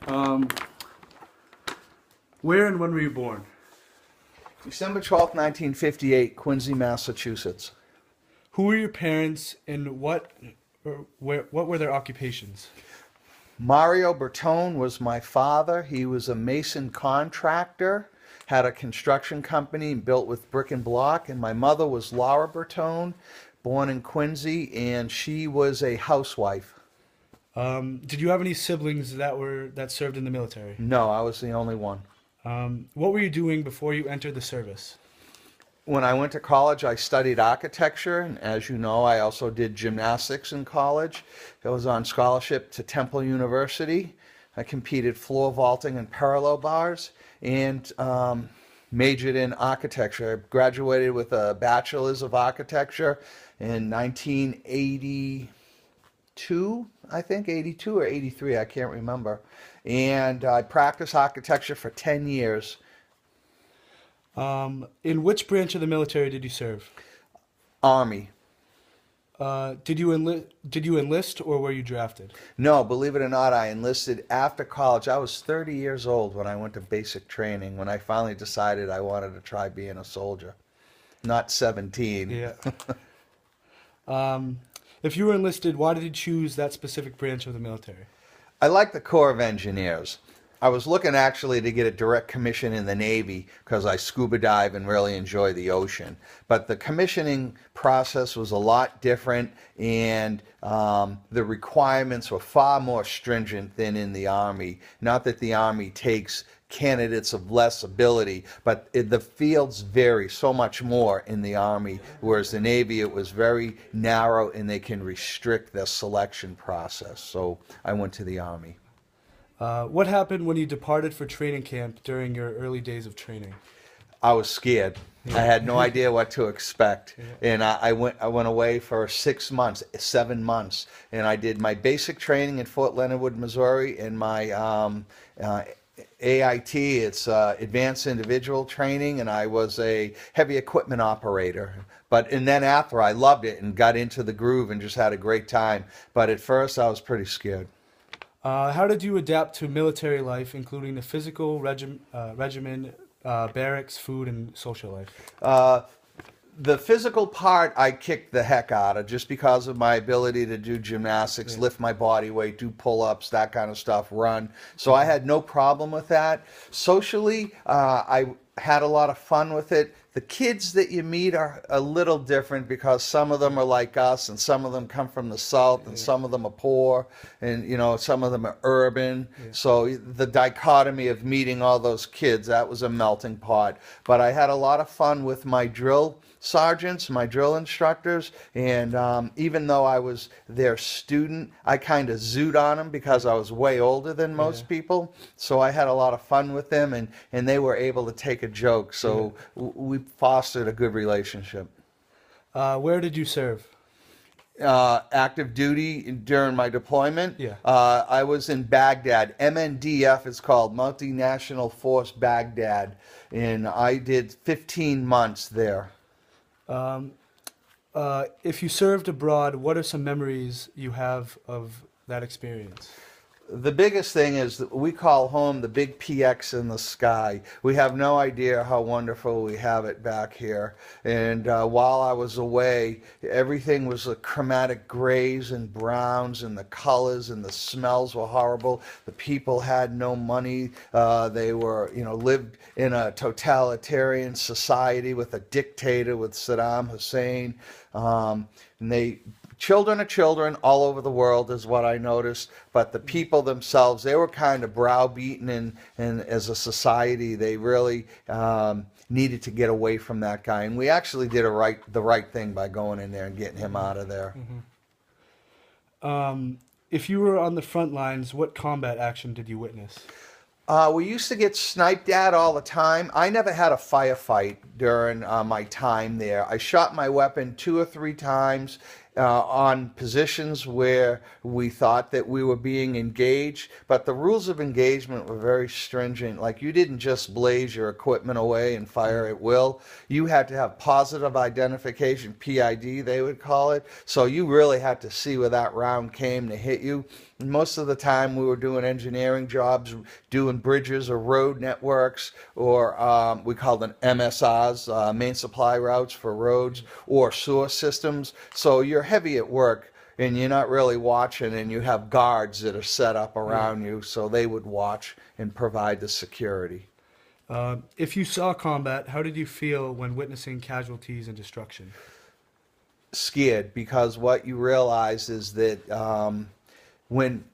Um, where and when were you born? December 12th, 1958, Quincy, Massachusetts. Who were your parents and what were their occupations? Mario Bertone was my father. He was a mason contractor, had a construction company built with brick and block. And my mother was Laura Bertone, born in Quincy, and she was a housewife. Did you have any siblings that served in the military? No, I was the only one. What were you doing before you entered the service? When I went to college, I studied architecture, and as you know, I also did gymnastics in college. I was on scholarship to Temple University. I competed floor vaulting and parallel bars, and majored in architecture. I graduated with a bachelor's of architecture in 1982, I think, 82 or 83, I can't remember. And I practiced architecture for 10 years. In which branch of the military did you serve? Army. Did you enlist or were you drafted? No, believe it or not, I enlisted after college. I was 30 years old when I went to basic training, when I finally decided I wanted to try being a soldier. Not 17. Yeah. If you were enlisted, why did you choose that specific branch of the military? I like the Corps of Engineers. I was looking actually to get a direct commission in the Navy because I scuba dive and really enjoy the ocean. But the commissioning process was a lot different, and the requirements were far more stringent than in the Army. Not that the Army takes candidates of less ability, but the fields vary so much more in the Army, whereas the Navy, it was very narrow and they can restrict their selection process. So I went to the Army. What happened when you departed for training camp during your early days of training? I was scared. I had no idea what to expect. And I went away for 6 months, 7 months, and I did my basic training in Fort Leonard Wood, Missouri, and my AIT, it's Advanced Individual Training, and I was a heavy equipment operator. And then after, I loved it and got into the groove and just had a great time. But at first, I was pretty scared. How did you adapt to military life, including the physical regimen, barracks, food, and social life? The physical part, I kicked the heck out of just because of my ability to do gymnastics, lift my body weight, do pull-ups, that kind of stuff, run. So I had no problem with that. Socially, I had a lot of fun with it. The kids that you meet are a little different because some of them are like us, and some of them come from the South, and some of them are poor, and some of them are urban. So the dichotomy of meeting all those kids, that was a melting pot. But I had a lot of fun with my drill sergeants, my drill instructors, and even though I was their student, I kind of zooed on them because I was way older than most people. So I had a lot of fun with them, and they were able to take a joke. So we fostered a good relationship. Where did you serve? Active duty during my deployment. I was in Baghdad. MNDF is called, Multinational Force Baghdad, and I did 15 months there. If you served abroad, what are some memories you have of that experience? The biggest thing is that we call home the big PX in the sky. We have no idea how wonderful we have it back here. And while I was away, everything was a chromatic grays and browns, and the colors and the smells were horrible. The people had no money. They were, lived in a totalitarian society with a dictator, with Saddam Hussein. And children are children all over the world is what I noticed, but the people themselves, they were kind of browbeaten, and as a society, they really needed to get away from that guy. And we actually did the right thing by going in there and getting him out of there. If you were on the front lines, what combat action did you witness? We used to get sniped at all the time. I never had a firefight during my time there. I shot my weapon 2 or 3 times on positions where we thought that we were being engaged, but the rules of engagement were very stringent. Like, you didn't just blaze your equipment away and fire at will. You had to have positive identification, PID they would call it, so you really had to see where that round came to hit you. Most of the time we were doing engineering jobs, doing bridges or road networks, or we called them MSRs, main supply routes for roads, or sewer systems. So you're heavy at work and you're not really watching, and you have guards that are set up around you, so they would watch and provide the security. If you saw combat, how did you feel when witnessing casualties and destruction? Scared, because what you realize is that when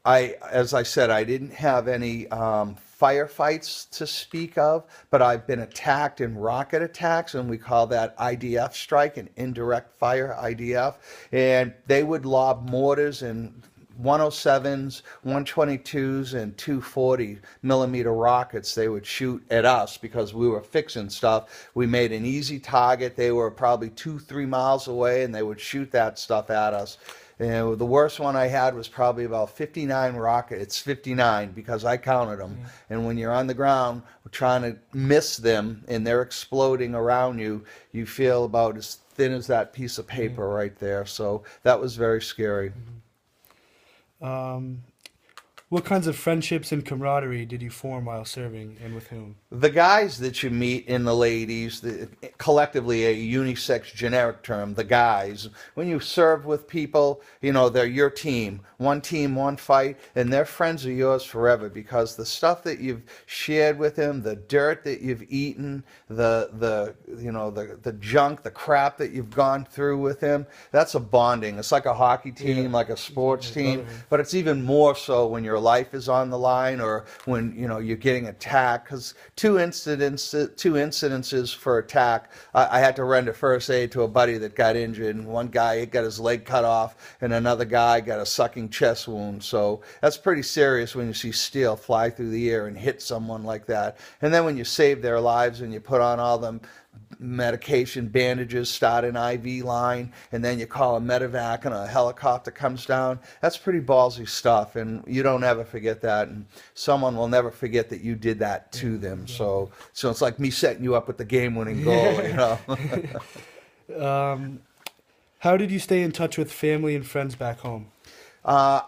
as I said, I didn't have any firefights to speak of, but I've been attacked in rocket attacks, and we call that IDF strike, an indirect fire IDF, and they would lob mortars and 107s, 122s, and 240 millimeter rockets. They would shoot at us because we were fixing stuff. We made an easy target. They were probably 2-3 miles away, and they would shoot that stuff at us. And the worst one I had was probably about 59 rockets. It's 59 because I counted them. And when you're on the ground trying to miss them and they're exploding around you, you feel about as thin as that piece of paper right there. So that was very scary. What kinds of friendships and camaraderie did you form while serving, and with whom? The guys that you meet and the ladies, collectively a unisex generic term, the guys, when you serve with people, you know, they're your team, one fight, and their friends are yours forever, because the stuff that you've shared with them, the dirt that you've eaten, the junk, the crap that you've gone through with them, that's a bonding. It's like a hockey team, like a sports team, but it's even more so when your life is on the line, or when you're getting attacked. Because two incidences for attack, I had to render first aid to a buddy that got injured, and one guy got his leg cut off, and another guy got a sucking chest wound. So that's pretty serious when you see steel fly through the air and hit someone like that. And then when you save their lives and you put on all them medication, bandages, start an IV line, and then you call a medevac and a helicopter comes down. That's pretty ballsy stuff, and you don't ever forget that, and someone will never forget that you did that to them. So it's like me setting you up with the game-winning goal, How did you stay in touch with family and friends back home?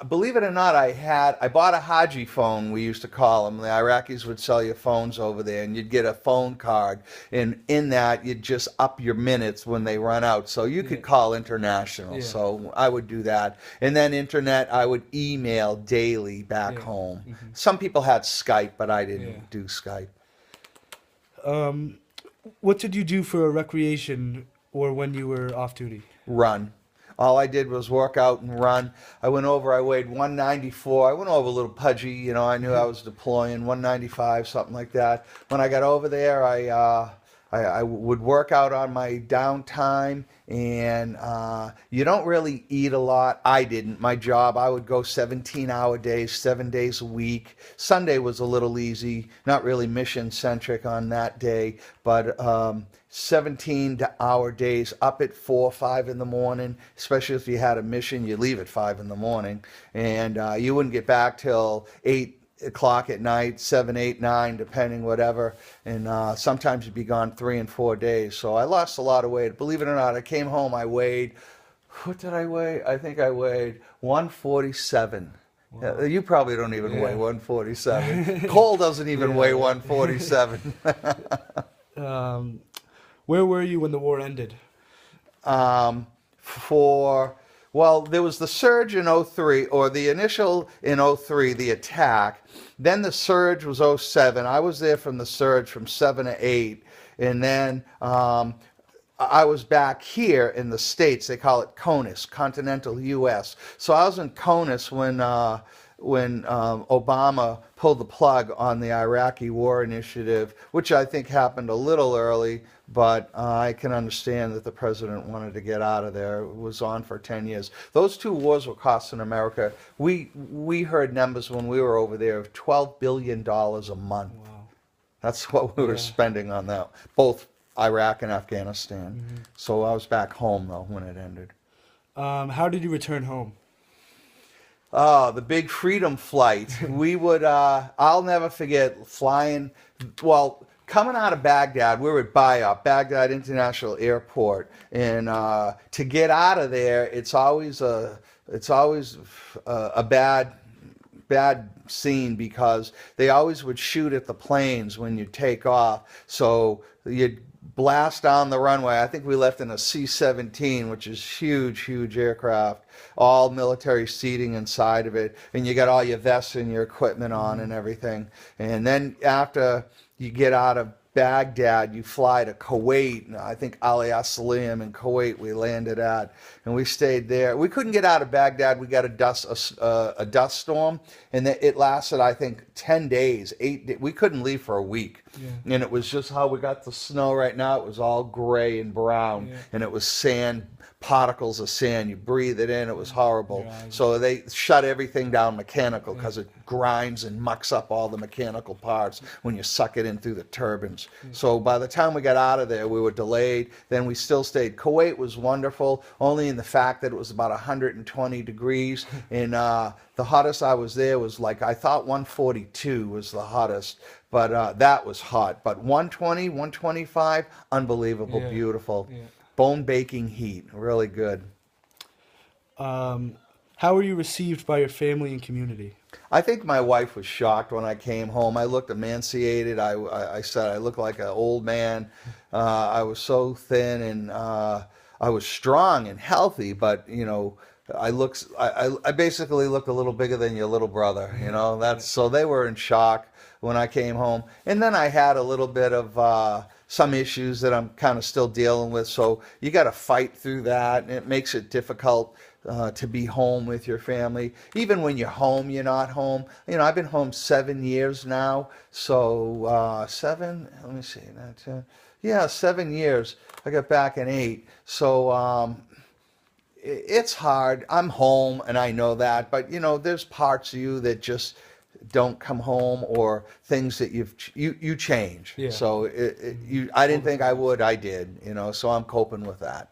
Believe it or not, I bought a Haji phone, we used to call them. The Iraqis would sell you phones over there, and you'd get a phone card, and in that you'd just up your minutes when they run out, so you could call international. So I would do that, and then internet, I would email daily back home. Some people had Skype, but I didn't do Skype. What did you do for recreation or when you were off duty? Run. All I did was work out and run. I went over, I weighed 194. I went over a little pudgy, I knew I was deploying, 195, something like that. When I got over there, I would work out on my downtime, and you don't really eat a lot. I didn't. My job, I would go 17-hour days, 7 days a week. Sunday was a little easy, not really mission-centric on that day, but 17-hour days, up at 4 or 5 in the morning, especially if you had a mission. You leave at 5 in the morning, and you wouldn't get back till 8 o'clock at night, 7, 8, 9, depending, whatever. And sometimes you'd be gone 3 and 4 days. So I lost a lot of weight. Believe it or not, I came home, I weighed, what did I weigh? I think I weighed 147. Wow. You probably don't even weigh 147. Cole doesn't even weigh 147. Where were you when the war ended? Well, there was the surge in 03, or the initial in 03, the attack. Then the surge was 07. I was there from the surge from 7 to 8. And then I was back here in the States. They call it CONUS, Continental U.S. So I was in CONUS when Obama pulled the plug on the Iraqi war initiative, which I think happened a little early, but I can understand that the president wanted to get out of there. It was on for 10 years. Those two wars were costing America. We heard numbers when we were over there of $12 billion a month. Wow. That's what we were spending on that, both Iraq and Afghanistan. So I was back home, though, when it ended. How did you return home? Oh, the big freedom flight. We would, I'll never forget flying, well, coming out of Baghdad. We were at Baghdad International Airport. And to get out of there, it's always it's always a bad scene because they always would shoot at the planes when you take off. So you'd blast down the runway. I think we left in a C-17, which is huge aircraft, all military seating inside of it, and you got all your vests and your equipment on and everything. And then after you get out of Baghdad, you fly to Kuwait. I think Ali Salim in Kuwait we landed at, and we stayed there. We couldn't get out of Baghdad. We got a dust storm, and it lasted, I think, 10 days, 8 days. We couldn't leave for a week. Yeah. And it was just how we got the snow right now. It was all gray and brown, yeah. And it was sand, particles of sand. You breathe it in, it was horrible. Yeah. So they shut everything down mechanical because it grinds and mucks up all the mechanical parts when you suck it in through the turbines. So by the time we got out of there, we were delayed. Then we still stayed. Kuwait was wonderful, only in the fact that it was about 120 degrees. And the hottest I was there was like, I thought 142 was the hottest. But that was hot. But 120, 125, unbelievable, yeah. Beautiful. Yeah. Bone baking heat, really good. How were you received by your family and community? I think my wife was shocked when I came home. I looked emaciated. I said I looked like an old man. I was so thin, and I was strong and healthy, but you know, I basically looked a little bigger than your little brother. You know, so they were in shock when I came home. And then I had a little bit of some issues that I'm kind of still dealing with. So you got to fight through that, and it makes it difficult to be home with your family. Even when you're home, you're not home. You know, I've been home 7 years now. So 7, let me see, yeah, 7 years. I got back in 8. So it's hard. I'm home, and I know that. But, you know, there's parts of you that just don't come home, or things that you change. Yeah. So I didn't think I would. I did. You know, so I'm coping with that.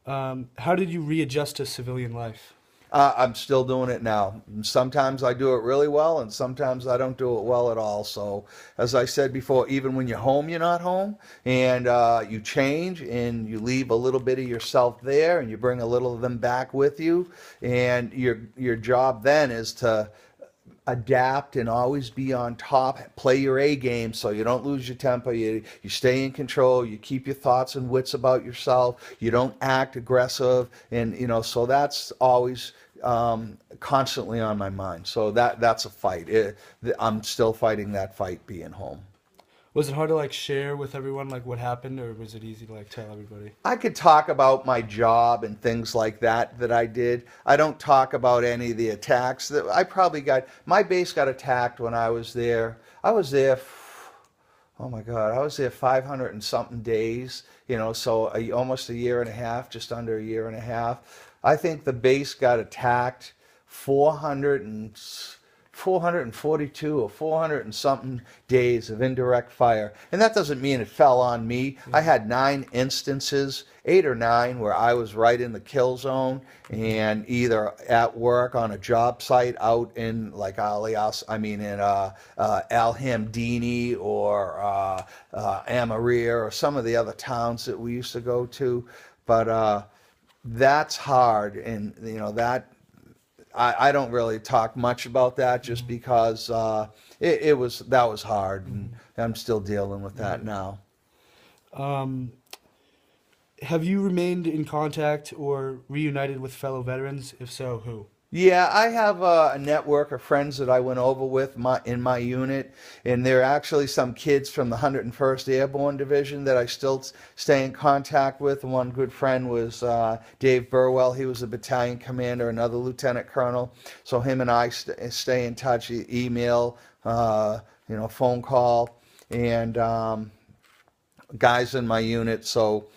Mm-hmm. How did you readjust to civilian life? I'm still doing it now. Sometimes I do it really well, and sometimes I don't do it well at all. So, as I said before, even when you're home, you're not home, and you change, and you leave a little bit of yourself there, and you bring a little of them back with you. And your job then is to adapt and always be on top, play your A game so you don't lose your temper, you stay in control, you keep your thoughts and wits about yourself, you don't act aggressive, and you know, so that's always constantly on my mind. So that's a fight. I'm still fighting that fight being home. Was it hard to like share with everyone like what happened, or was it easy to like tell everybody? I could talk about my job and things like that I did. I don't talk about any of the attacks that I probably got. My base got attacked when I was there. I was there, oh my God, I was there 500 and something days, you know, so almost a year and a half, just under a year and a half. I think the base got attacked 442 or 400 and something days of indirect fire. And that doesn't mean it fell on me. I had 9 instances, 8 or 9, where I was right in the kill zone, and either at work on a job site out in like Al Hamdini or Amarir or some of the other towns that we used to go to. But that's hard, and you know, that I don't really talk much about that, just because that was hard, and I'm still dealing with that now. Have you remained in contact or reunited with fellow veterans? If so, who? Yeah, I have a network of friends that I went over with in my unit, and there are actually some kids from the 101st Airborne Division that I still stay in contact with. One good friend was Dave Burwell. He was a battalion commander, another lieutenant colonel. So him and I stay in touch, email, you know, phone call, and guys in my unit. So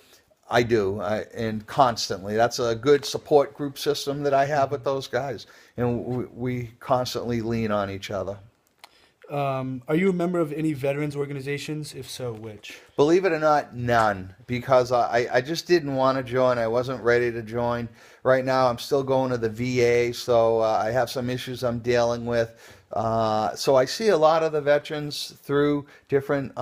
I do, and constantly. That's a good support group system that I have with those guys, and we constantly lean on each other. Are you a member of any veterans organizations? If so, which? Believe it or not, none, because I just didn't want to join. I wasn't ready to join. Right now, I'm still going to the VA, so I have some issues I'm dealing with. So I see a lot of the veterans through different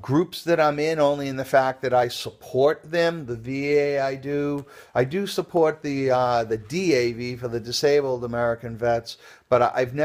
groups that I'm in, only in the fact that I support them. The VA, I do. I do support the DAV for the Disabled American Vets, but I've never